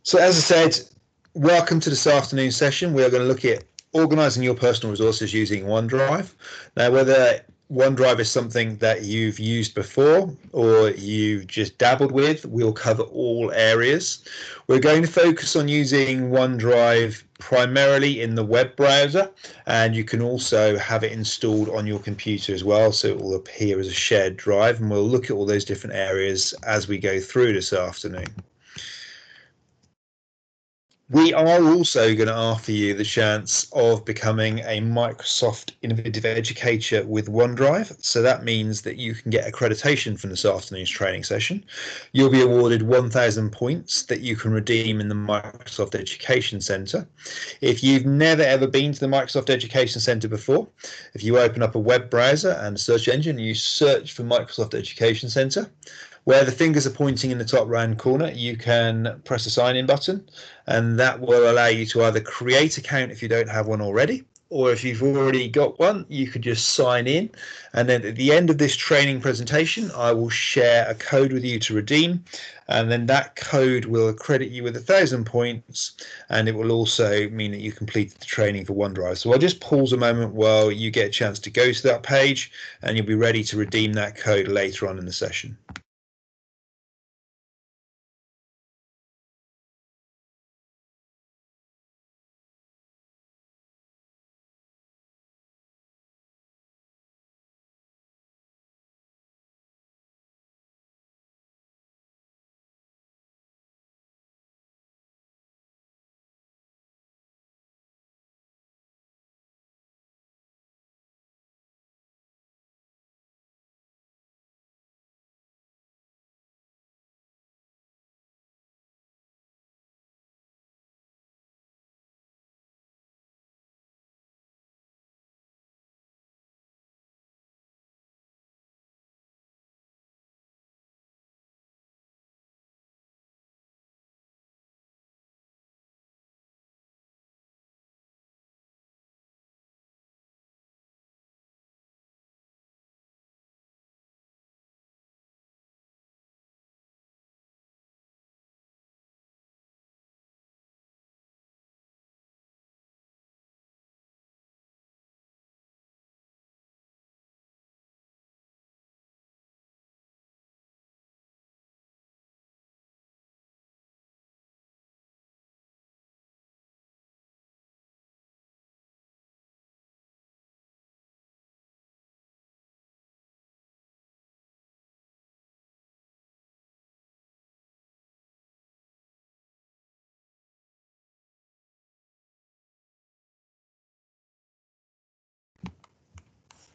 So as I said, welcome to this afternoon session. We are going to look at organising your personal resources using OneDrive. Now, whether OneDrive is something that you've used before or you've just dabbled with, we'll cover all areas. We're going to focus on using OneDrive primarily in the web browser, and you can also have it installed on your computer as well, so it will appear as a shared drive, and we'll look at all those different areas as we go through this afternoon. We are also going to offer you the chance of becoming a Microsoft Innovative Educator with OneDrive. So that means that you can get accreditation from this afternoon's training session. You'll be awarded 1,000 points that you can redeem in the Microsoft Education Centre. If you've never ever been to the Microsoft Education Centre before, if you open up a web browser and a search engine, you search for Microsoft Education Centre, where the fingers are pointing in the top right corner, you can press the sign in button, and that will allow you to either create an account if you don't have one already, or if you've already got one, you could just sign in. And then at the end of this training presentation, I will share a code with you to redeem, and then that code will accredit you with 1,000 points, and it will also mean that you completed the training for OneDrive. So I'll just pause a moment while you get a chance to go to that page, and you'll be ready to redeem that code later on in the session.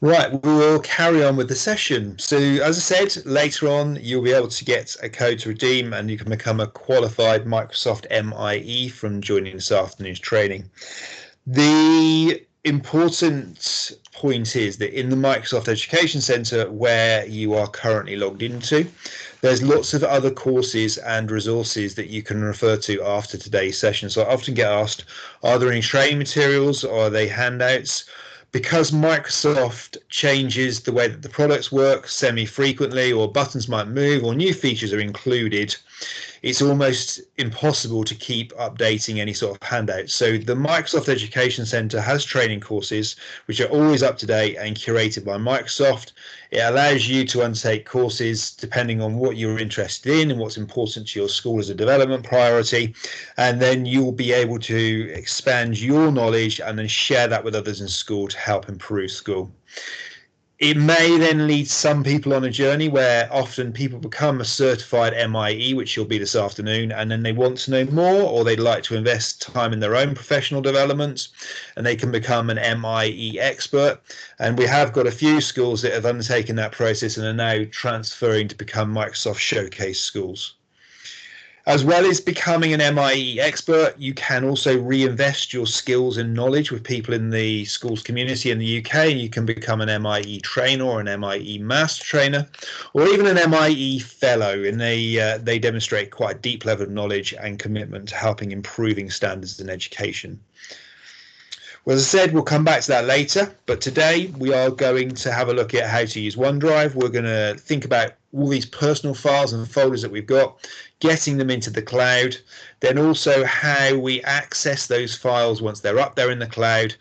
Right, we will carry on with the session. So as I said, later on, you'll be able to get a code to redeem and you can become a qualified Microsoft MIE from joining this afternoon's training. The important point is that in the Microsoft Education Centre, where you are currently logged into, there's lots of other courses and resources that you can refer to after today's session. So I often get asked, are there any training materials or are they handouts? Because Microsoft changes the way that the products work semi-frequently, or buttons might move, or new features are included, it's almost impossible to keep updating any sort of handouts. So the Microsoft Education Centre has training courses which are always up to date and curated by Microsoft. It allows you to undertake courses depending on what you're interested in and what's important to your school as a development priority, and then you'll be able to expand your knowledge and then share that with others in school to help improve school. It may then lead some people on a journey where often people become a certified MIE, which you'll be this afternoon, and then they want to know more, or they'd like to invest time in their own professional development, and they can become an MIE expert. And we have got a few schools that have undertaken that process and are now transferring to become Microsoft Showcase schools. As well as becoming an MIE expert, you can also reinvest your skills and knowledge with people in the schools community in the UK. You can become an MIE trainer or an MIE master trainer, or even an MIE fellow, and they demonstrate quite a deep level of knowledge and commitment to helping improving standards in education. Well, as I said, we'll come back to that later, but today we are going to have a look at how to use OneDrive. We're going to think about all these personal files and folders that we've got, getting them into the cloud, then also how we access those files once they're up there in the cloud.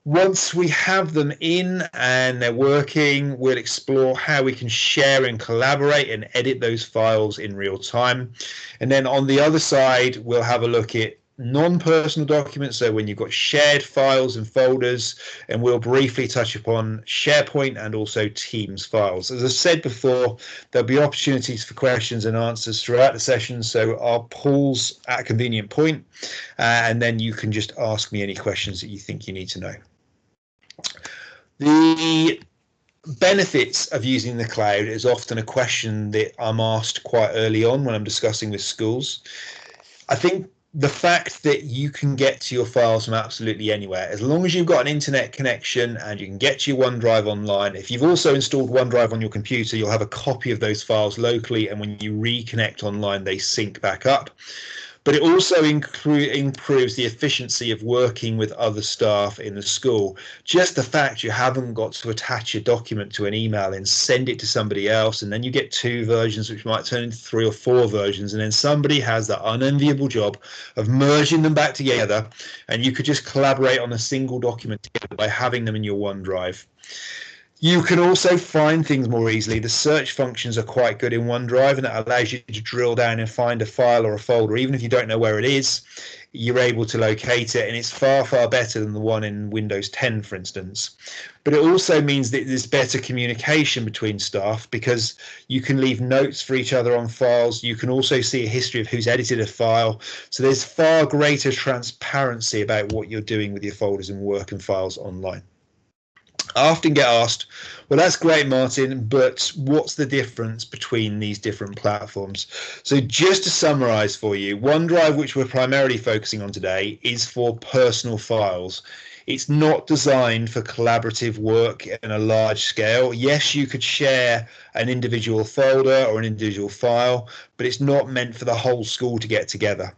Once we have them in and they're working, we'll explore how we can share and collaborate and edit those files in real time. And then on the other side, we'll have a look at non-personal documents, so when you've got shared files and folders, and we'll briefly touch upon SharePoint and also Teams files. As I said before, there'll be opportunities for questions and answers throughout the session, so I'll pause at a convenient point, and then you can just ask me any questions that you think you need to know. The benefits of using the cloud is often a question that I'm asked quite early on when I'm discussing with schools. I think the fact that you can get to your files from absolutely anywhere, as long as you've got an internet connection and you can get to your OneDrive online. If you've also installed OneDrive on your computer, you'll have a copy of those files locally, and when you reconnect online, they sync back up. But it also improves the efficiency of working with other staff in the school. Just the fact you haven't got to attach a document to an email and send it to somebody else, and then you get 2 versions, which might turn into 3 or 4 versions, and then somebody has that unenviable job of merging them back together, and you could just collaborate on a single document together by having them in your OneDrive. You can also find things more easily. The search functions are quite good in OneDrive, and it allows you to drill down and find a file or a folder. Even if you don't know where it is, you're able to locate it, and it's far, far better than the one in Windows 10, for instance. But it also means that there's better communication between staff, because you can leave notes for each other on files. You can also see a history of who's edited a file. So there's far greater transparency about what you're doing with your folders and work and files online. I often get asked, well, that's great, Martin, but what's the difference between these different platforms? So just to summarize for you, OneDrive, which we're primarily focusing on today, is for personal files. It's not designed for collaborative work in a large scale. Yes, you could share an individual folder or an individual file, but it's not meant for the whole school to get together.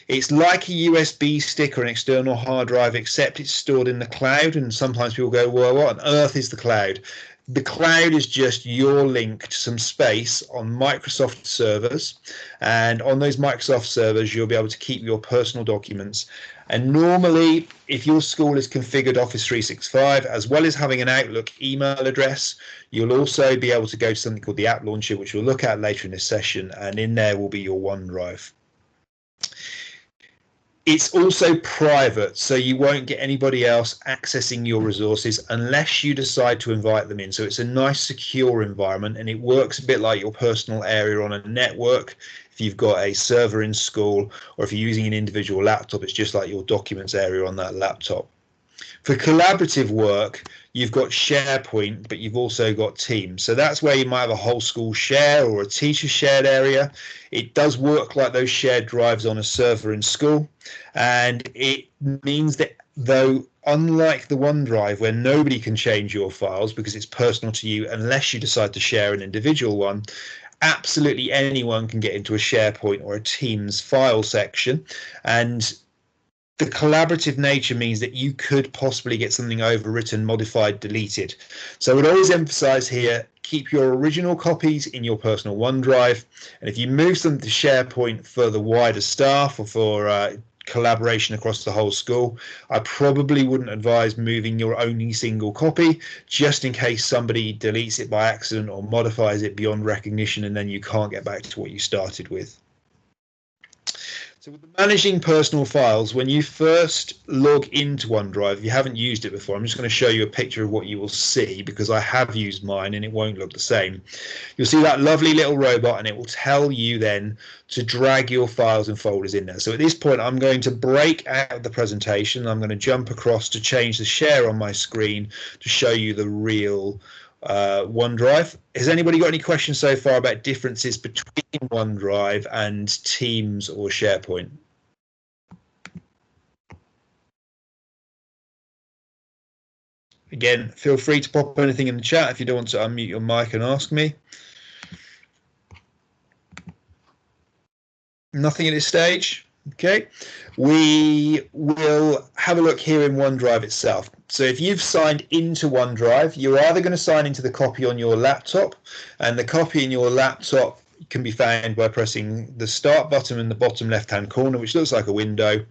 It's like a USB stick or an external hard drive, except it's stored in the cloud. And sometimes people go, well, what on earth is the cloud? The cloud is just your link to some space on Microsoft servers. And on those Microsoft servers, you'll be able to keep your personal documents. And normally, if your school has configured Office 365, as well as having an Outlook email address, you'll also be able to go to something called the App Launcher, which we'll look at later in this session. And in there will be your OneDrive. It's also private, so you won't get anybody else accessing your resources unless you decide to invite them in. So it's a nice, secure environment, and it works a bit like your personal area on a network. If you've got a server in school, or if you're using an individual laptop, it's just like your documents area on that laptop. For collaborative work, you've got SharePoint, but you've also got Teams. So that's where you might have a whole school share or a teacher shared area. It does work like those shared drives on a server in school. And it means that, though, unlike the OneDrive, where nobody can change your files because it's personal to you unless you decide to share an individual one, absolutely anyone can get into a SharePoint or a Teams file section. And the collaborative nature means that you could possibly get something overwritten, modified, deleted. So I would always emphasize here, keep your original copies in your personal OneDrive. And if you move them to SharePoint for the wider staff or for collaboration across the whole school, I probably wouldn't advise moving your only single copy, just in case somebody deletes it by accident or modifies it beyond recognition, and then you can't get back to what you started with. So with managing personal files, when you first log into OneDrive, if you haven't used it before, I'm just going to show you a picture of what you will see, because I have used mine and it won't look the same. You'll see that lovely little robot, and it will tell you then to drag your files and folders in there. So at this point, I'm going to break out of the presentation. I'm going to jump across to change the share on my screen to show you the real OneDrive. Has anybody got any questions so far about differences between OneDrive and Teams or SharePoint? Again, feel free to pop anything in the chat if you don't want to unmute your mic and ask me. Nothing at this stage. Okay, we will have a look here in OneDrive itself. So if you've signed into OneDrive, you're either going to sign into the copy on your laptop, and the copy in your laptop can be found by pressing the Start button in the bottom left-hand corner, which looks like a window.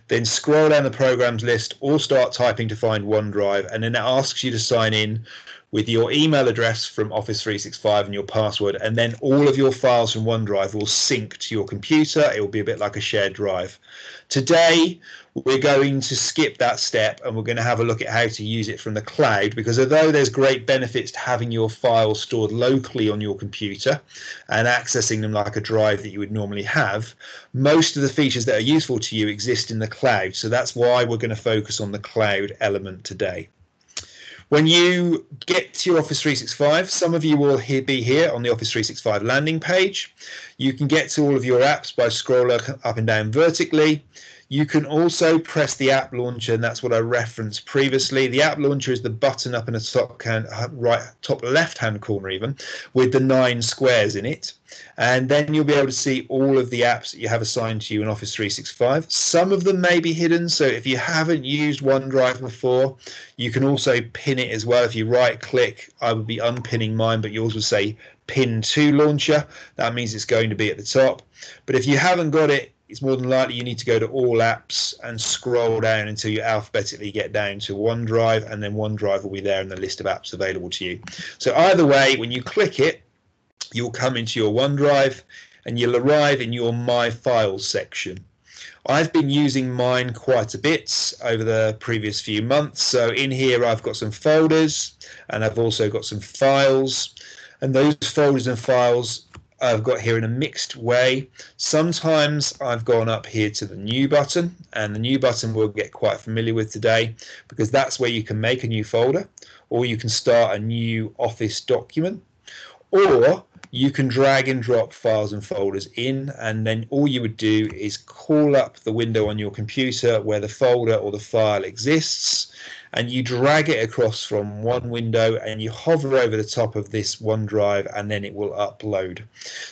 Then scroll down the programs list or start typing to find OneDrive, and then it asks you to sign in with your email address from Office 365 and your password, and then all of your files from OneDrive will sync to your computer. It will be a bit like a shared drive. Today, we're going to skip that step and we're going to have a look at how to use it from the cloud, because although there's great benefits to having your files stored locally on your computer and accessing them like a drive that you would normally have, most of the features that are useful to you exist in the cloud. So that's why we're going to focus on the cloud element today. When you get to your Office 365, some of you will be here on the Office 365 landing page. You can get to all of your apps by scrolling up and down vertically. You can also press the app launcher, and that's what I referenced previously. The app launcher is the button up in the top left-hand corner even, with the 9 squares in it. And then you'll be able to see all of the apps that you have assigned to you in Office 365. Some of them may be hidden, so if you haven't used OneDrive before, you can also pin it as well. If you right-click, I would be unpinning mine, but yours would say Pin to Launcher. That means it's going to be at the top. But if you haven't got it, it's more than likely you need to go to all apps and scroll down until you alphabetically get down to OneDrive, and then OneDrive will be there in the list of apps available to you. So either way, when you click it, you'll come into your OneDrive and you'll arrive in your My Files section. I've been using mine quite a bit over the previous few months. So in here, I've got some folders and I've also got some files, and those folders and files I've got here in a mixed way. Sometimes I've gone up here to the new button, and the new button we'll get quite familiar with today, because that's where you can make a new folder, or you can start a new Office document, or you can drag and drop files and folders in, and then all you would do is call up the window on your computer where the folder or the file exists, and you drag it across from one window and you hover over the top of this OneDrive, and then it will upload.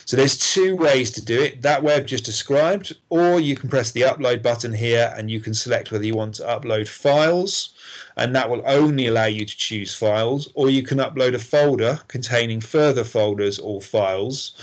So there's 2 ways to do it, that way I've just described, or you can press the upload button here and you can select whether you want to upload files, and that will only allow you to choose files, or you can upload a folder containing further folders or files.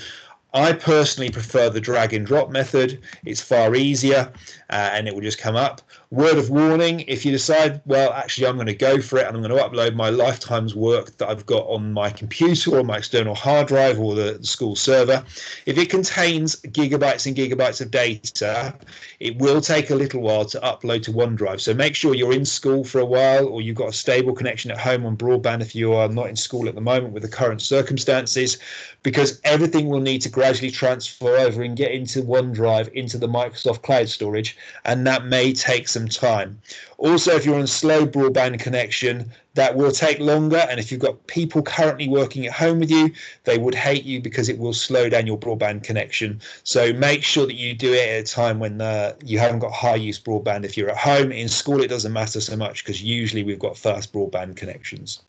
I personally prefer the drag and drop method. It's far easier and it will just come up. Word of warning, if you decide, well, actually I'm going to go for it and I'm going to upload my lifetime's work that I've got on my computer or my external hard drive or the school server, if it contains gigabytes and gigabytes of data, it will take a little while to upload to OneDrive. So make sure you're in school for a while, or you've got a stable connection at home on broadband if you are not in school at the moment with the current circumstances, because everything will need to gradually transfer over and get into OneDrive, into the Microsoft Cloud storage, and that may take some time. Also, if you're on slow broadband connection, that will take longer, and if you've got people currently working at home with you, they would hate you because it will slow down your broadband connection. So make sure that you do it at a time when you haven't got high use broadband. If you're at home, in school it doesn't matter so much because usually we've got fast broadband connections.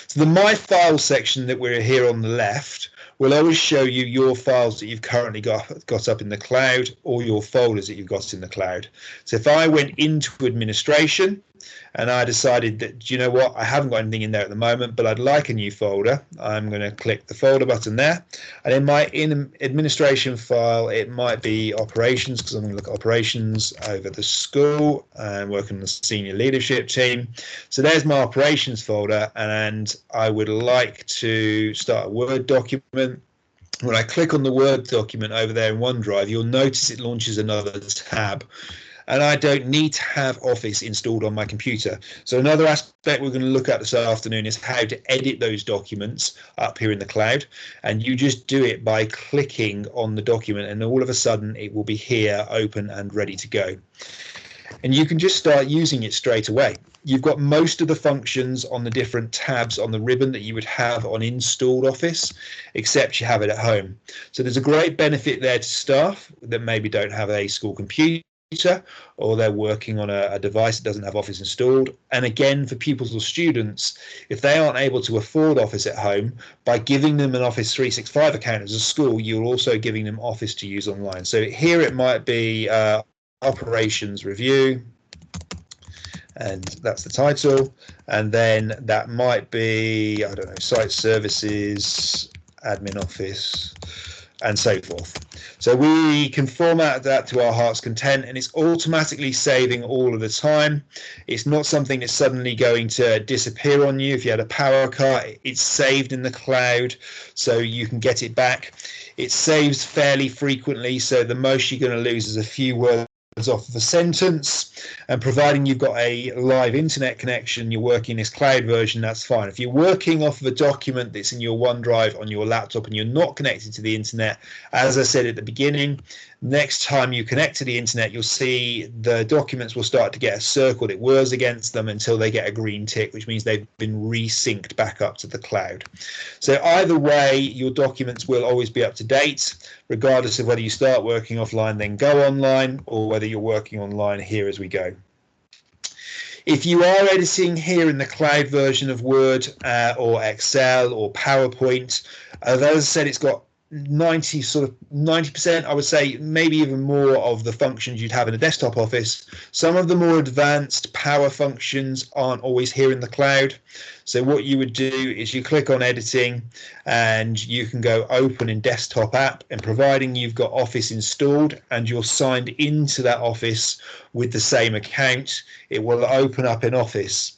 So the My Files section that we're here on the left will always show you your files that you've currently got up in the cloud, or your folders that you've got in the cloud. So if I went into administration and I decided that, do you know what, I haven't got anything in there at the moment, but I'd like a new folder, I'm going to click the folder button there, and in my administration file it might be operations, because I'm going to look at operations over the school and working on the senior leadership team. So there's my operations folder, and I would like to start a Word document. When I click on the Word document over there in OneDrive, you'll notice it launches another tab. And I don't need to have Office installed on my computer. So another aspect we're going to look at this afternoon is how to edit those documents up here in the cloud. And you just do it by clicking on the document, and all of a sudden it will be here, open and ready to go. And you can just start using it straight away. You've got most of the functions on the different tabs on the ribbon that you would have on installed Office, except you have it at home. So there's a great benefit there to staff that maybe don't have a school computer, or they're working on a device that doesn't have Office installed. And again, for pupils or students, if they aren't able to afford Office at home, by giving them an Office 365 account as a school, you're also giving them Office to use online. So here it might be operations review, and that's the title, and then that might be, I don't know, site services admin office, and so forth. So we can format that to our heart's content, and it's automatically saving all of the time. It's not something that's suddenly going to disappear on you. If you had a power cut, it's saved in the cloud, so you can get it back. It saves fairly frequently, so the most you're going to lose is a few words off of a sentence, and providing you've got a live internet connection, you're working this cloud version, that's fine. If you're working off of a document that's in your OneDrive on your laptop and you're not connected to the internet, as I said at the beginning, next time you connect to the internet, you'll see the documents will start to get a circle that whirs against them until they get a green tick, which means they've been resynced back up to the cloud. So either way, your documents will always be up to date, regardless of whether you start working offline, then go online, or whether you're working online here as we go. If you are editing here in the cloud version of Word or Excel or PowerPoint, as I said, it's got 90%, I would say, maybe even more of the functions you'd have in a desktop office. Some of the more advanced power functions aren't always here in the cloud. So what you would do is you click on editing and you can go open in desktop app, and providing you've got Office installed and you're signed into that Office with the same account, it will open up in Office.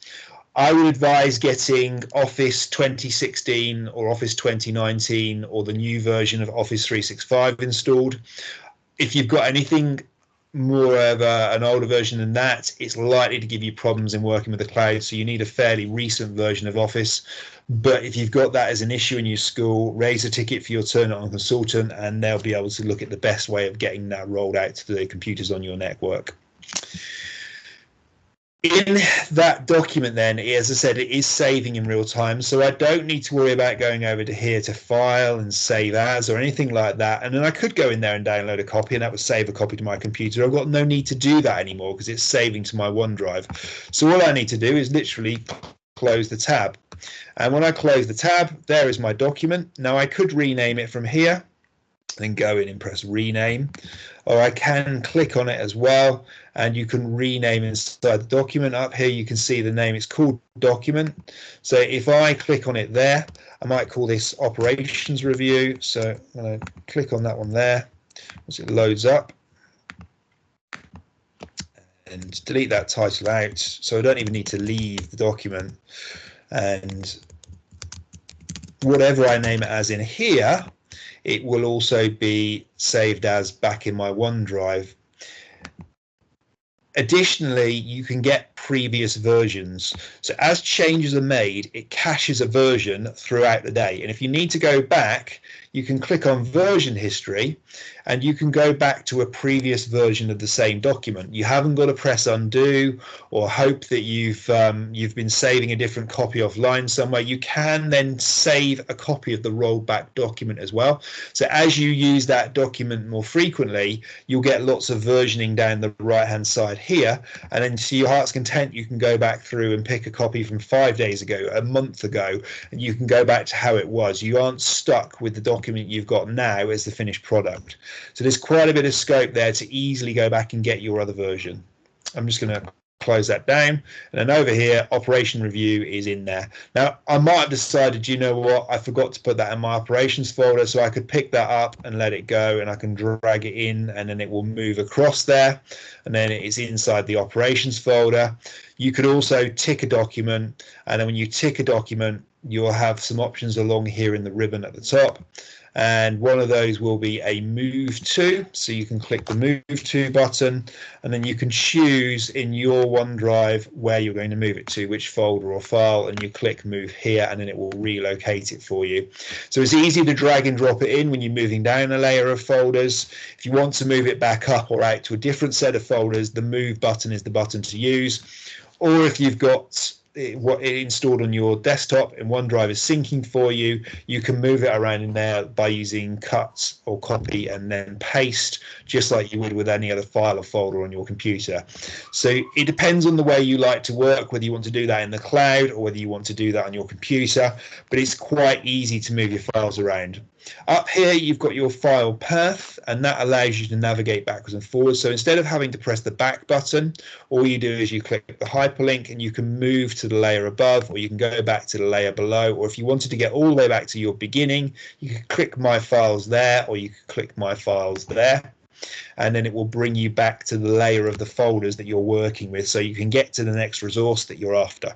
I would advise getting Office 2016 or Office 2019 or the new version of Office 365 installed. If you've got anything more of an older version than that, it's likely to give you problems in working with the cloud, so you need a fairly recent version of Office. But if you've got that as an issue in your school, raise a ticket for your Turn It On consultant, and they'll be able to look at the best way of getting that rolled out to the computers on your network. In that document then, as I said, it is saving in real time, so I don't need to worry about going over to here to file and save as or anything like that. And then I could go in there and download a copy, and that would save a copy to my computer. I've got no need to do that anymore because it's saving to my OneDrive. So all I need to do is literally close the tab. And when I close the tab, there is my document. Now I could rename it from here, then go in and press rename, or I can click on it as well, and you can rename inside the document. Up here you can see the name, it's called document. So if I click on it there, I might call this operations review. So I'm going to click on that one there as it loads up, and delete that title out, so I don't even need to leave the document. And whatever I name it as in here, it will also be saved as back in my OneDrive. Additionally, you can get previous versions. So as changes are made, it caches a version throughout the day. And if you need to go back, you can click on version history and you can go back to a previous version of the same document. You haven't got to press undo or hope that you've been saving a different copy offline somewhere. You can then save a copy of the rolled back document as well. So as you use that document more frequently, you'll get lots of versioning down the right hand side here, and then to your heart's content you can go back through and pick a copy from 5 days ago, a month ago, and you can go back to how it was. You aren't stuck with the document you've got now as the finished product. So there's quite a bit of scope there to easily go back and get your other version. I'm just going to close that down, and then over here operation review is in there. Now I might have decided, you know what, I forgot to put that in my operations folder, so I could pick that up and let it go, and I can drag it in and then it will move across there, and then it's inside the operations folder. You could also tick a document, and then when you tick a document you'll have some options along here in the ribbon at the top, and one of those will be a move to. So you can click the move to button, and then you can choose in your OneDrive where you're going to move it to, which folder or file, and you click move here and then it will relocate it for you. So it's easy to drag and drop it in when you're moving down a layer of folders. If you want to move it back up or out to a different set of folders, the move button is the button to use. Or if you've got what it installed on your desktop and OneDrive is syncing for you, you can move it around in there by using cut or copy and then paste, just like you would with any other file or folder on your computer. So it depends on the way you like to work, whether you want to do that in the cloud or whether you want to do that on your computer, but it's quite easy to move your files around. Up here you've got your file path, and that allows you to navigate backwards and forwards. So instead of having to press the back button, all you do is you click the hyperlink and you can move to to the layer above, or you can go back to the layer below, or if you wanted to get all the way back to your beginning, you could click My Files there, or you could click My Files there, and then it will bring you back to the layer of the folders that you're working with, so you can get to the next resource that you're after.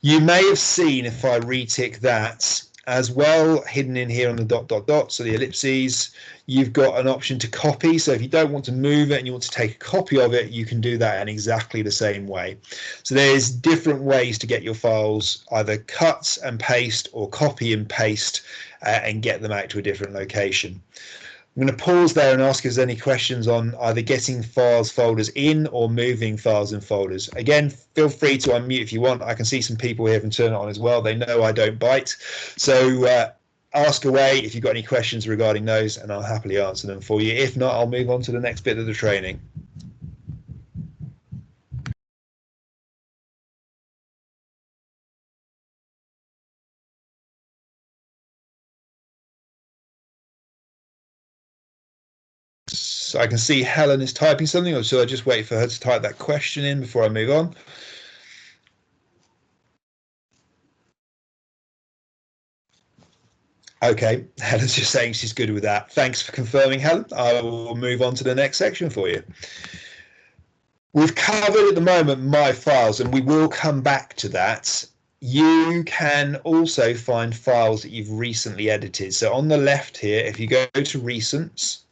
You may have seen, if I retick that, as well, hidden in here on the ... so the ellipses, you've got an option to copy. So if you don't want to move it and you want to take a copy of it, you can do that in exactly the same way. So there's different ways to get your files, either cut and paste or copy and paste, and get them out to a different location. I'm going to pause there and ask if there's any questions on either getting files, folders in, or moving files and folders. Again, feel free to unmute if you want. I can see some people here and turn it on as well. They know I don't bite. So ask away if you've got any questions regarding those, and I'll happily answer them for you. If not, I'll move on to the next bit of the training. So I can see Helen is typing something, or should I just wait for her to type that question in before I move on? Okay, Helen's just saying she's good with that. Thanks for confirming, Helen. I will move on to the next section for you. We've covered at the moment My Files, and we will come back to that. You can also find files that you've recently edited. So on the left here, if you go to Recents,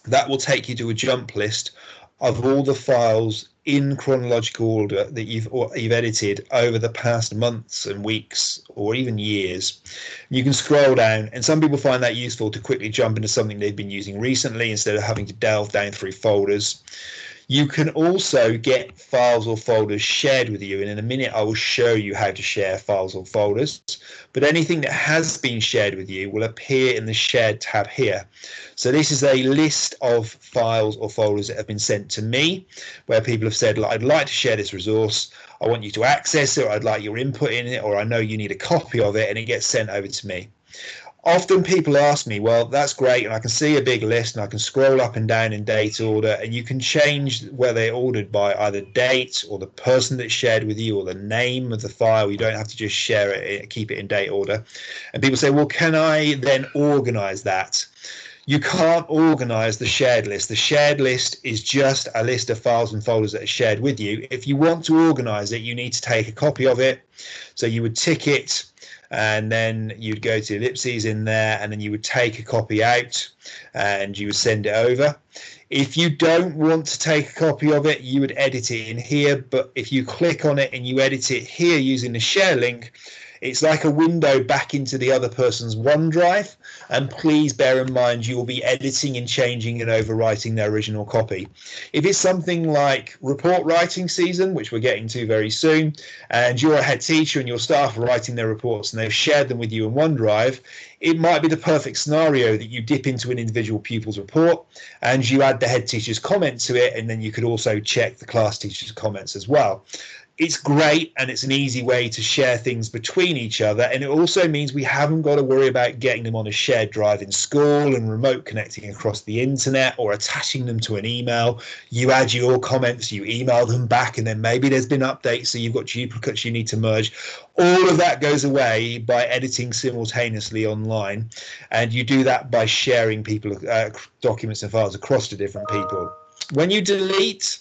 that will take you to a jump list of all the files in chronological order that you've edited over the past months and weeks or even years. You can scroll down, and some people find that useful to quickly jump into something they've been using recently instead of having to delve down through folders. You can also get files or folders shared with you, and in a minute I will show you how to share files or folders. But anything that has been shared with you will appear in the Shared tab here. So this is a list of files or folders that have been sent to me, where people have said, I'd like to share this resource, I want you to access it, or I'd like your input in it, or I know you need a copy of it, and it gets sent over to me. Often people ask me, well, that's great, and I can see a big list and I can scroll up and down in date order, and you can change where they're ordered by either date or the person that's shared with you or the name of the file. You don't have to just share it, keep it in date order. And people say, well, can I then organize that? You can't organize the shared list. The shared list is just a list of files and folders that are shared with you. If you want to organize it, you need to take a copy of it. So you would tick it, and then you'd go to ellipses in there, and then you would take a copy out and you would send it over. If you don't want to take a copy of it, you would edit it in here. But if you click on it and you edit it here using the share link, it's like a window back into the other person's OneDrive. And please bear in mind, you will be editing and changing and overwriting their original copy. If it's something like report writing season, which we're getting to very soon, and you're a head teacher and your staff are writing their reports and they've shared them with you in OneDrive, it might be the perfect scenario that you dip into an individual pupil's report and you add the head teacher's comment to it, and then you could also check the class teacher's comments as well. It's great, and it's an easy way to share things between each other, and it also means we haven't got to worry about getting them on a shared drive in school and remote connecting across the internet or attaching them to an email. You add your comments, you email them back, and then maybe there's been updates, so you've got duplicates you need to merge. All of that goes away by editing simultaneously online, and you do that by sharing people documents and files across to different people. When you delete,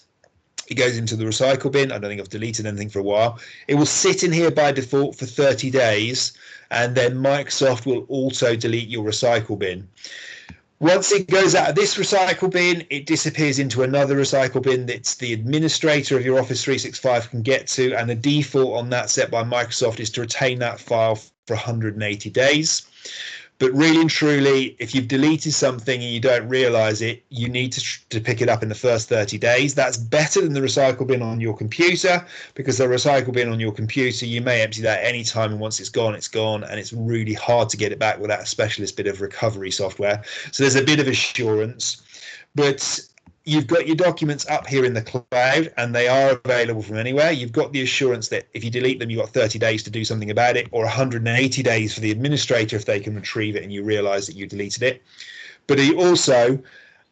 it goes into the recycle bin. I don't think I've deleted anything for a while. It will sit in here by default for 30 days, and then Microsoft will also delete your recycle bin. Once it goes out of this recycle bin, it disappears into another recycle bin that the administrator of your Office 365 can get to, and the default on that set by Microsoft is to retain that file for 180 days. But really and truly, if you've deleted something and you don't realize it, you need to pick it up in the first 30 days. That's better than the recycle bin on your computer, because the recycle bin on your computer, you may empty that any time, and once it's gone, and it's really hard to get it back without a specialist bit of recovery software. So there's a bit of assurance, but you've got your documents up here in the cloud, and they are available from anywhere. You've got the assurance that if you delete them, you've got 30 days to do something about it, or 180 days for the administrator if they can retrieve it and you realize that you deleted it. But you also,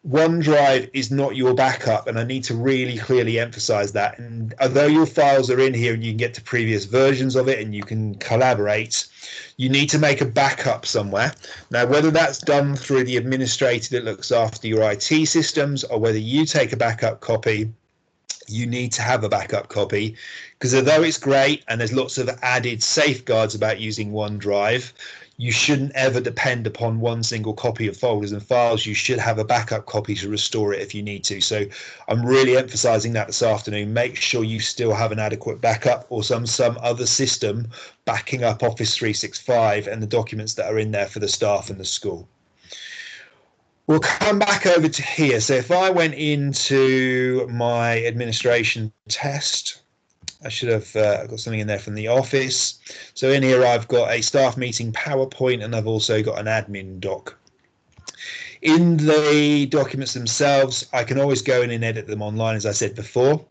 OneDrive is not your backup, and I need to really clearly emphasize that. And although your files are in here and you can get to previous versions of it and you can collaborate, you need to make a backup somewhere. Now, whether that's done through the administrator that looks after your IT systems or whether you take a backup copy, you need to have a backup copy, because although it's great and there's lots of added safeguards about using OneDrive, you shouldn't ever depend upon one single copy of folders and files. You should have a backup copy to restore it if you need to. So I'm really emphasizing that this afternoon. Make sure you still have an adequate backup or some other system backing up Office 365 and the documents that are in there for the staff and the school. We'll come back over to here. So if I went into my administration test, I should have got something in there from the office. So in here, I've got a staff meeting PowerPoint, and I've also got an admin doc. In the documents themselves, I can always go in and edit them online, as I said before.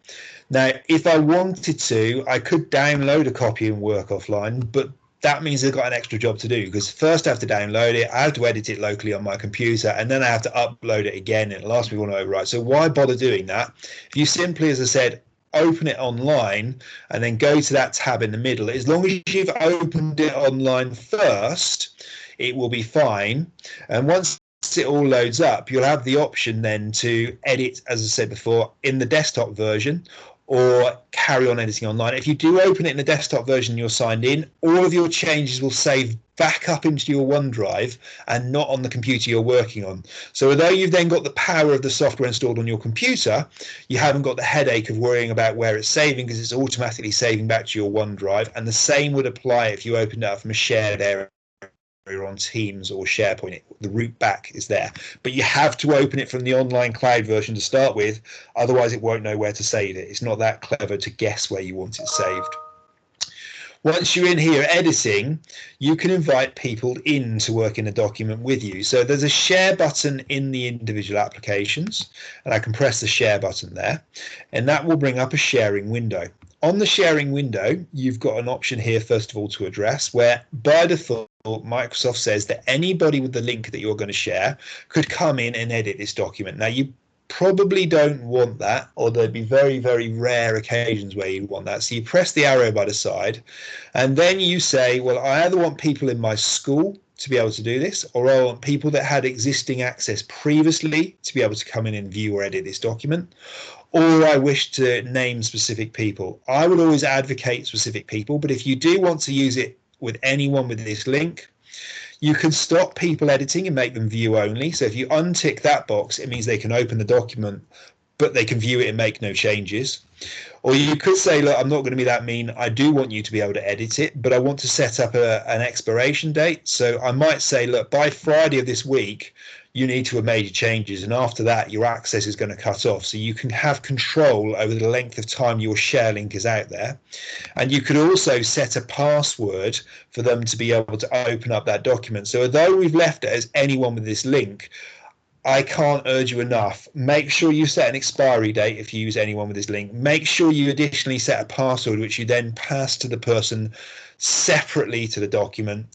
Now, if I wanted to, I could download a copy and work offline, but that means I've got an extra job to do, because first I have to download it, I have to edit it locally on my computer, and then I have to upload it again, and it'll ask me want to overwrite. So why bother doing that? If you simply, as I said, open it online and then go to that tab in the middle, as long as you've opened it online first, it will be fine. And once it all loads up, you'll have the option then to edit, as I said before, in the desktop version, or carry on editing online. If you do open it in the desktop version, you're signed in, all of your changes will save back up into your OneDrive and not on the computer you're working on. So although you've then got the power of the software installed on your computer, you haven't got the headache of worrying about where it's saving, because it's automatically saving back to your OneDrive. And the same would apply if you opened it up from a shared area on Teams or SharePoint. The route back is there, but you have to open it from the online cloud version to start with, otherwise it won't know where to save it. It's not that clever to guess where you want it saved. Once you're in here editing, you can invite people in to work in a document with you. So there's a share button in the individual applications, and I can press the share button there, and that will bring up a sharing window. On the sharing window, you've got an option here, first of all, to address, where by default, Microsoft says that anybody with the link that you're going to share could come in and edit this document. Now, you probably don't want that, or there'd be very, very rare occasions where you want that. So you press the arrow by the side, and then you say, well, I either want people in my school to be able to do this, or I want people that had existing access previously to be able to come in and view or edit this document, or I wish to name specific people. I would always advocate specific people, but if you do want to use it with anyone with this link, you can stop people editing and make them view only. So if you untick that box, it means they can open the document, but they can view it and make no changes. Or you could say, look, I'm not going to be that mean. I do want you to be able to edit it, but I want to set up an expiration date. So I might say, look, by Friday of this week, you need to have made your changes, and after that your access is going to cut off. So you can have control over the length of time your share link is out there. And you could also set a password for them to be able to open up that document. So although we've left it as anyone with this link, I can't urge you enough, make sure you set an expiry date if you use anyone with this link. Make sure you additionally set a password which you then pass to the person separately to the document.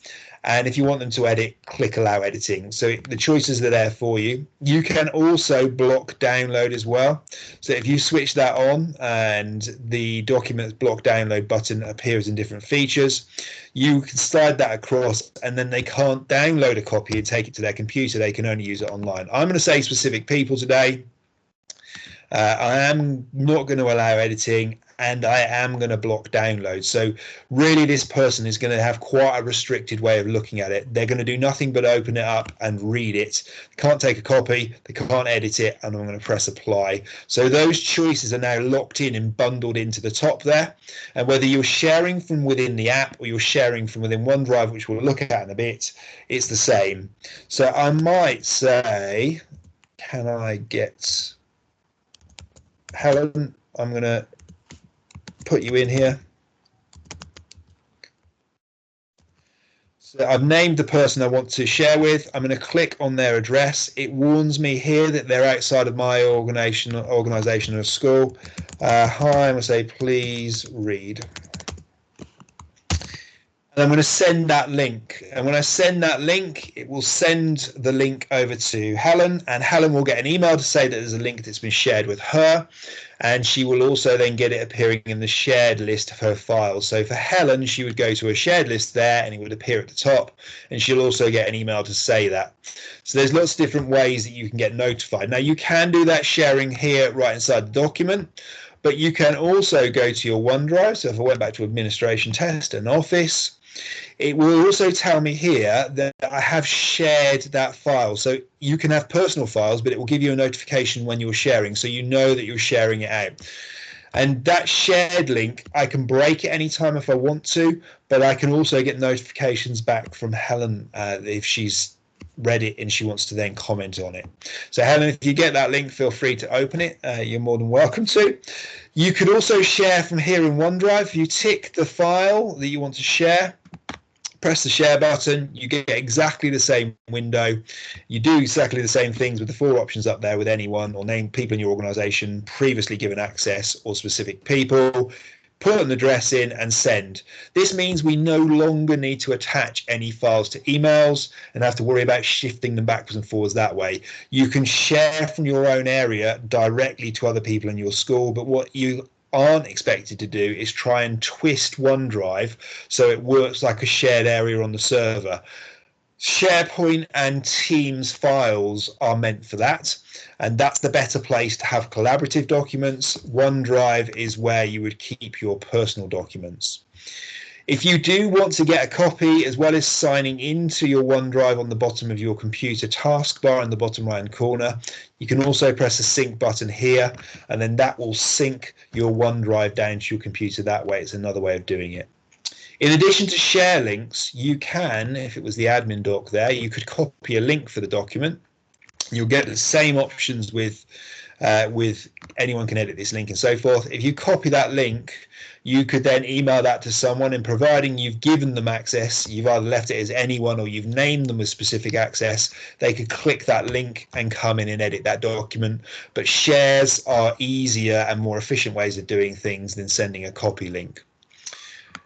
And if you want them to edit, click allow editing. So the choices are there for you. You can also block download as well. So if you switch that on and the document's block download button appears in different features, you can slide that across, and then they can't download a copy and take it to their computer. They can only use it online. I'm going to say specific people today. I am not going to allow editing, and I am going to block download. So really this person is going to have quite a restricted way of looking at it. They're going to do nothing but open it up and read it. They can't take a copy, they can't edit it, and I'm going to press apply. So those choices are now locked in and bundled into the top there. And whether you're sharing from within the app or you're sharing from within OneDrive, which we'll look at in a bit, it's the same. So I might say, can I get Helen? I'm going to put you in here. So I've named the person I want to share with. I'm going to click on their address. It warns me here that they're outside of my organization or school. Hi, I'm going to say, please read. I'm going to send that link. And when I send that link, it will send the link over to Helen, and Helen will get an email to say that there's a link that's been shared with her. And she will also then get it appearing in the shared list of her files. So for Helen, she would go to a shared list there and it would appear at the top. And she'll also get an email to say that. So there's lots of different ways that you can get notified. Now you can do that sharing here right inside the document, but you can also go to your OneDrive. So if I went back to administration test and office, it will also tell me here that I have shared that file. So you can have personal files, but it will give you a notification when you're sharing, so you know that you're sharing it out. And that shared link, I can break it anytime if I want to, but I can also get notifications back from Helen if she's read it and she wants to then comment on it. So Helen, if you get that link, feel free to open it. You're more than welcome to. You could also share from here in OneDrive. You tick the file that you want to share, press the share button, you get exactly the same window. You do exactly the same things with the 4 options up there with anyone, or name people in your organization previously given access, or specific people. Put an address in and send. This means we no longer need to attach any files to emails and have to worry about shifting them backwards and forwards that way. You can share from your own area directly to other people in your school, but what you aren't expected to do is try and twist OneDrive so it works like a shared area on the server. SharePoint and Teams files are meant for that, and that's the better place to have collaborative documents. OneDrive is where you would keep your personal documents. If you do want to get a copy, as well as signing into your OneDrive on the bottom of your computer taskbar in the bottom right hand corner, you can also press the sync button here, and then that will sync your OneDrive down to your computer that way. It's another way of doing it. In addition to share links, you can, if it was the admin doc there, you could copy a link for the document. You'll get the same options with anyone can edit this link and so forth. If you copy that link, you could then email that to someone, and providing you've given them access, you've either left it as anyone or you've named them with specific access, they could click that link and come in and edit that document. But shares are easier and more efficient ways of doing things than sending a copy link.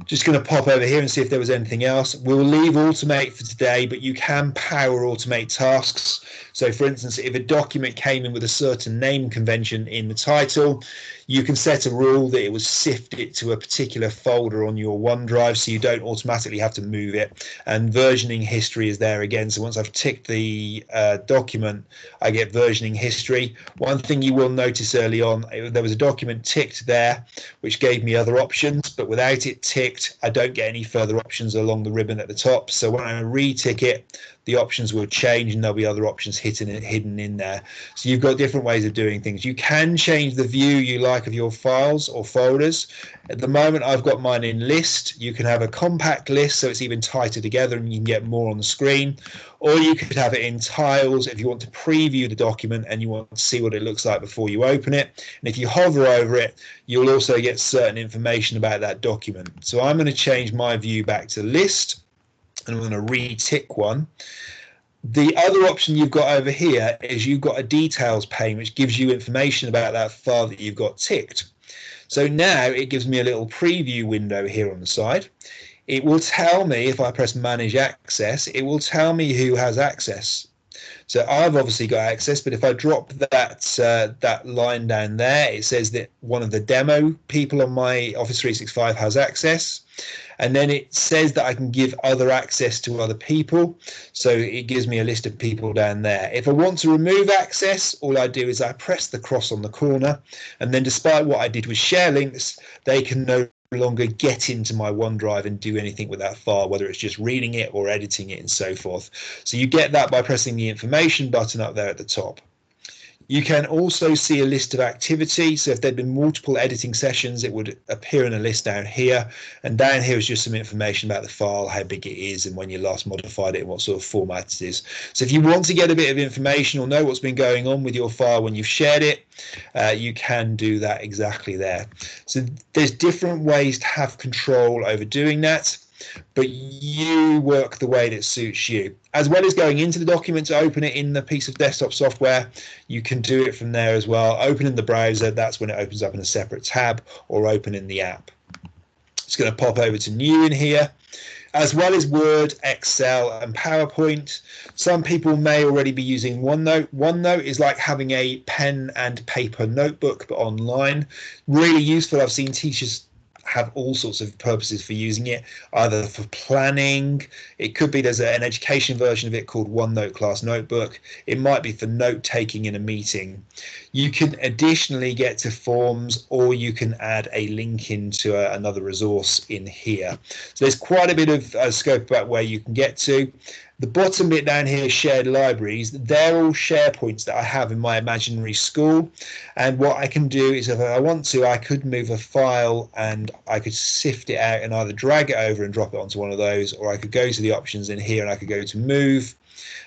Just going to pop over here and see if there was anything else. We'll leave automate for today, but you can power automate tasks. So for instance, if a document came in with a certain name convention in the title, you can set a rule that it was sifted to a particular folder on your OneDrive, so you don't automatically have to move it. And versioning history is there again. So once I've ticked the document, I get versioning history. One thing you will notice early on, there was a document ticked there, which gave me other options, but without it ticked, I don't get any further options along the ribbon at the top. So when I re-tick it, the options will change and there'll be other options hidden in there. So you've got different ways of doing things. You can change the view you like of your files or folders. At the moment, I've got mine in list. You can have a compact list, so it's even tighter together and you can get more on the screen. Or you could have it in tiles if you want to preview the document and you want to see what it looks like before you open it. And if you hover over it, you'll also get certain information about that document. So I'm going to change my view back to list, and I'm going to re-tick one. The other option you've got over here is you've got a details pane, which gives you information about that file that you've got ticked. So now it gives me a little preview window here on the side. It will tell me, if I press manage access, it will tell me who has access. So I've obviously got access, but if I drop that line down there, it says that one of the demo people on my Office 365 has access. And then it says that I can give other access to other people. So it gives me a list of people down there. If I want to remove access, all I do is I press the cross on the corner. And then despite what I did with share links, they can no longer get into my OneDrive and do anything with that file, whether it's just reading it or editing it and so forth. So you get that by pressing the information button up there at the top. You can also see a list of activity. So if there'd been multiple editing sessions, it would appear in a list down here. And down here is just some information about the file, how big it is, and when you last modified it, and what sort of format it is. So if you want to get a bit of information or know what's been going on with your file when you've shared it, you can do that exactly there. So there's different ways to have control over doing that, but you work the way that suits you. As well as going into the document to open it in the piece of desktop software, you can do it from there as well. Open in the browser, that's when it opens up in a separate tab, or open in the app. It's going to pop over to new in here, as well as Word, Excel, and PowerPoint. Some people may already be using OneNote. OneNote is like having a pen and paper notebook, but online. Really useful. I've seen teachers have all sorts of purposes for using it, either for planning. It could be there's an education version of it called OneNote Class Notebook. It might be for note taking in a meeting. You can additionally get to forms, or you can add a link into another resource in here. So there's quite a bit of scope about where you can get to. The bottom bit down here, shared libraries, they're all SharePoints that I have in my imaginary school. And what I can do is, if I want to, I could move a file and I could sift it out and either drag it over and drop it onto one of those, or I could go to the options in here and I could go to move.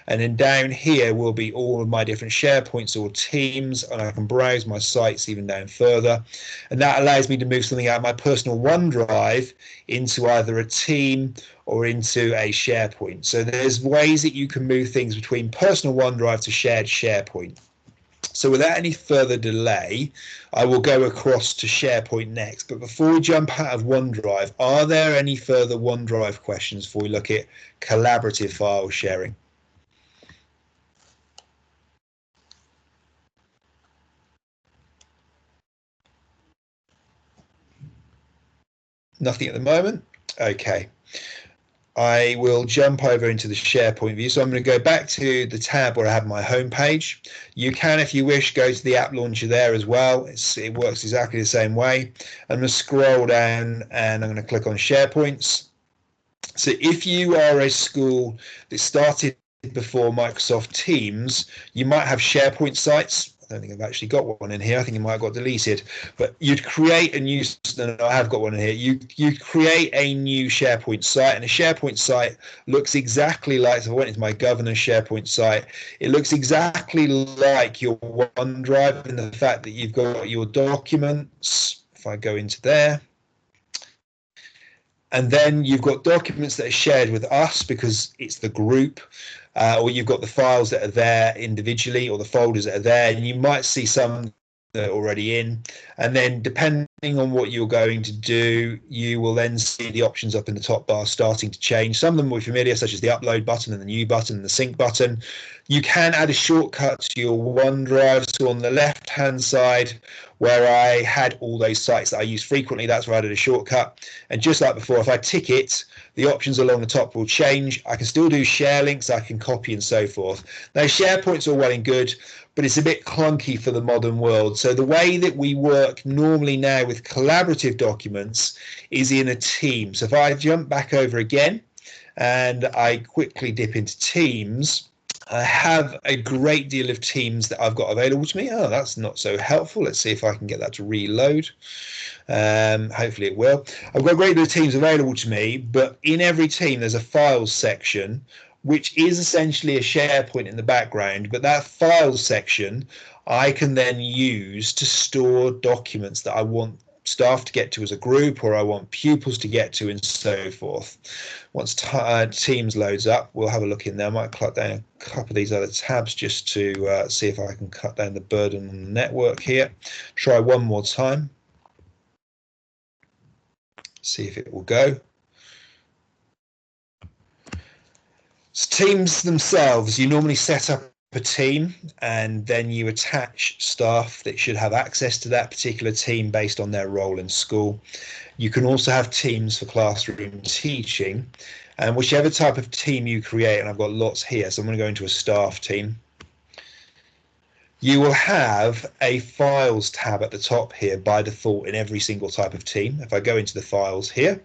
And then down here will be all of my different SharePoints or teams, and I can browse my sites even down further. And that allows me to move something out of my personal OneDrive into either a team or into a SharePoint. So there's ways that you can move things between personal OneDrive to shared SharePoint. So without any further delay, I will go across to SharePoint next. But before we jump out of OneDrive, are there any further OneDrive questions before we look at collaborative file sharing? Nothing at the moment? Okay. I will jump over into the SharePoint view. So I'm going to go back to the tab where I have my home page. You can, if you wish, go to the app launcher there as well. It works exactly the same way. I'm going to scroll down and I'm going to click on SharePoints. So if you are a school that started before Microsoft Teams, you might have SharePoint sites. I don't think I've actually got one in here. I think it might have got deleted. But you'd create a new, no, I have got one in here. You create a new SharePoint site, and a SharePoint site looks exactly like, so I went into my governance SharePoint site, it looks exactly like your OneDrive in the fact that you've got your documents. If I go into there, and then you've got documents that are shared with us because it's the group, or you've got the files that are there individually, or the folders that are there, and you might see some that are already in. And then depending on what you're going to do, you will then see the options up in the top bar starting to change. Some of them will be familiar, such as the upload button and the new button and the sync button. You can add a shortcut to your OneDrive. So on the left hand side, where I had all those sites that I use frequently, that's where I added a shortcut. And just like before, if I tick it, the options along the top will change. I can still do share links, I can copy and so forth. Now, SharePoint's all well and good, but it's a bit clunky for the modern world. So the way that we work normally now with collaborative documents is in a team. So if I jump back over again and I quickly dip into Teams, I have a great deal of teams that I've got available to me. Oh, that's not so helpful. Let's see if I can get that to reload. Hopefully it will. I've got a great deal of teams available to me, but in every team there's a files section, which is essentially a SharePoint in the background. But that files section I can then use to store documents that I want staff to get to as a group, or I want pupils to get to, and so forth. Once Teams loads up, we'll have a look in there. I might cut down a couple of these other tabs just to see if I can cut down the burden on the network here. Try one more time. See if it will go. So Teams themselves, you normally set up a team and then you attach staff that should have access to that particular team based on their role in school. You can also have teams for classroom teaching, and whichever type of team you create, and I've got lots here, so I'm going to go into a staff team. You will have a files tab at the top here by default in every single type of team. If I go into the files here,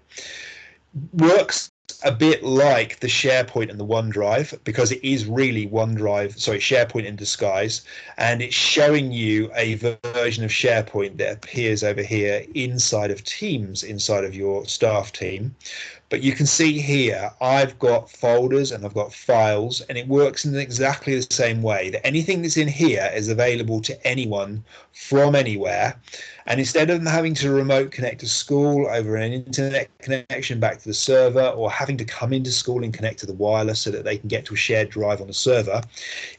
works a bit like the SharePoint and the OneDrive, because it is really SharePoint in disguise, and it's showing you a version of SharePoint that appears over here inside of Teams, inside of your staff team. But you can see here, I've got folders and I've got files, and it works in exactly the same way, that anything that's in here is available to anyone from anywhere. And instead of them having to remote connect to school over an internet connection back to the server, or having to come into school and connect to the wireless so that they can get to a shared drive on the server,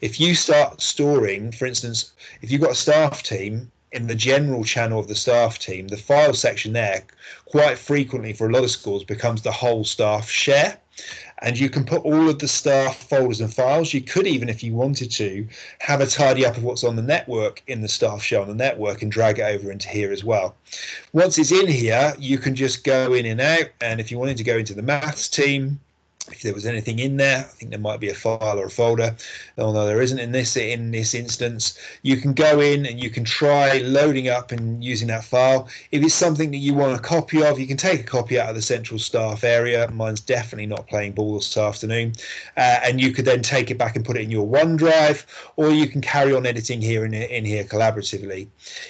if you start storing, for instance, if you've got a staff team, in the general channel of the staff team, the file section there quite frequently for a lot of schools becomes the whole staff share. And you can put all of the staff folders and files. You could even, if you wanted to, have a tidy up of what's on the network in the staff share on the network and drag it over into here as well. Once it's in here, you can just go in and out. And if you wanted to go into the maths team, if there was anything in there, I think there might be a file or a folder, although there isn't in this instance. You can go in and you can try loading up and using that file. If it's something that you want a copy of, you can take a copy out of the central staff area. Mine's definitely not playing ball this afternoon. And you could then take it back and put it in your OneDrive, or you can carry on editing here in here collaboratively.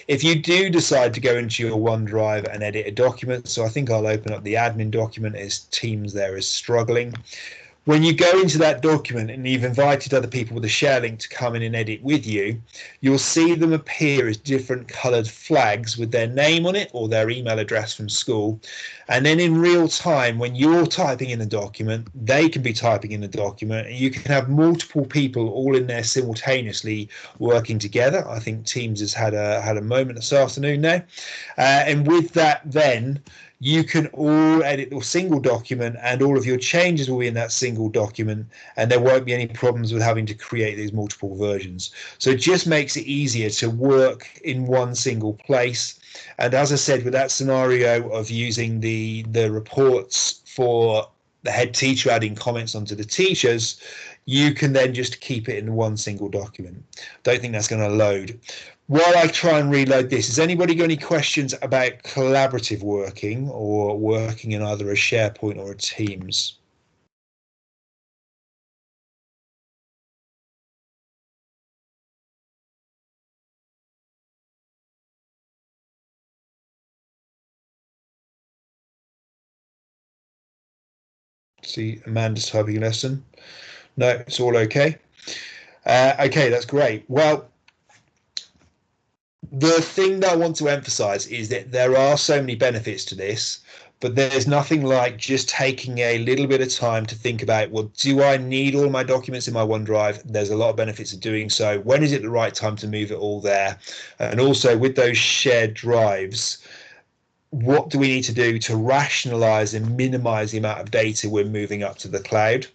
If you do decide to go into your OneDrive and edit a document, so I think I'll open up the admin document as Teams there is struggling. When you go into that document and you've invited other people with a share link to come in and edit with you, you'll see them appear as different coloured flags with their name on it or their email address from school. And then in real time, when you're typing in the document, they can be typing in the document, and you can have multiple people all in there simultaneously working together. I think Teams has had a moment this afternoon now. And with that, then you can all edit a single document, and all of your changes will be in that single document, and there won't be any problems with having to create these multiple versions. So it just makes it easier to work in one single place. And as I said, with that scenario of using the reports for the head teacher adding comments onto the teachers, you can then just keep it in one single document. Don't think that's going to load. While I try and reload this, has anybody got any questions about collaborative working or working in either a SharePoint or a Teams? See, Amanda's typing a lesson. No, it's all okay. Okay, that's great. Well, the thing that I want to emphasize is that there are so many benefits to this, but there's nothing like just taking a little bit of time to think about, well, do I need all my documents in my OneDrive? There's a lot of benefits of doing so. When is it the right time to move it all there? And also with those shared drives, what do we need to do to rationalize and minimize the amount of data we're moving up to the cloud?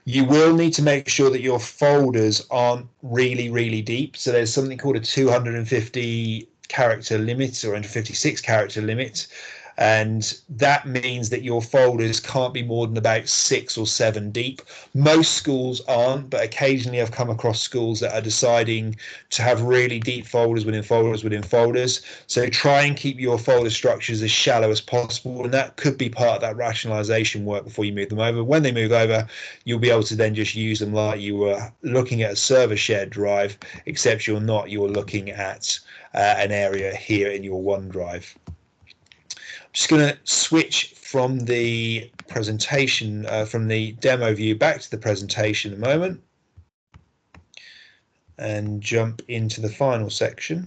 You will need to make sure that your folders aren't really, really deep. So there's something called a 250 character limit or 156 character limit. And that means that your folders can't be more than about 6 or 7 deep. Most schools aren't, but occasionally I've come across schools that are deciding to have really deep folders within folders within folders. So try and keep your folder structures as shallow as possible, and that could be part of that rationalization work before you move them over. When they move over, you'll be able to then just use them like you were looking at a server shared drive, except you're not. You're looking at an area here in your OneDrive. I'm just going to switch from the presentation, from the demo view back to the presentation in a moment and jump into the final section.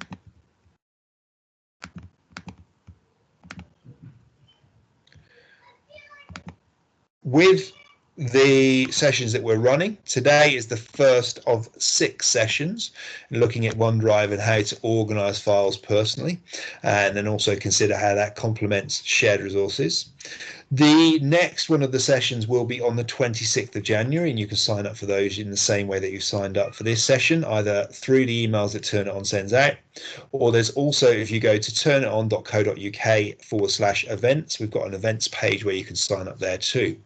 With the sessions that we're running, today is the first of 6 sessions looking at OneDrive and how to organize files personally, and then also consider how that complements shared resources. The next one of the sessions will be on the 26th of January, and you can sign up for those in the same way that you signed up for this session, either through the emails that Turn It On sends out, or there's also, if you go to turniton.co.uk/events, we've got an events page where you can sign up there too.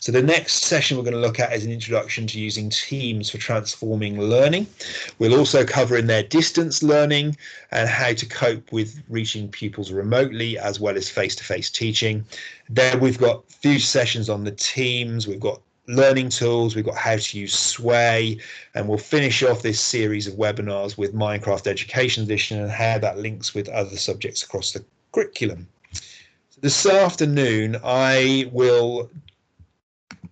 So the next session we're going to look at is an introduction to using Teams for transforming learning. We'll also cover in there distance learning and how to cope with reaching pupils remotely as well as face-to-face teaching. Then we've got future sessions on the Teams, we've got learning tools, we've got how to use Sway, and we'll finish off this series of webinars with Minecraft Education Edition and how that links with other subjects across the curriculum. So this afternoon, I will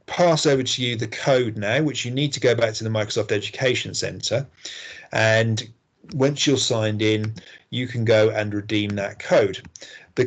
pass over to you the code now, which you need to go back to the Microsoft Education Center, and once you're signed in, you can go and redeem that code.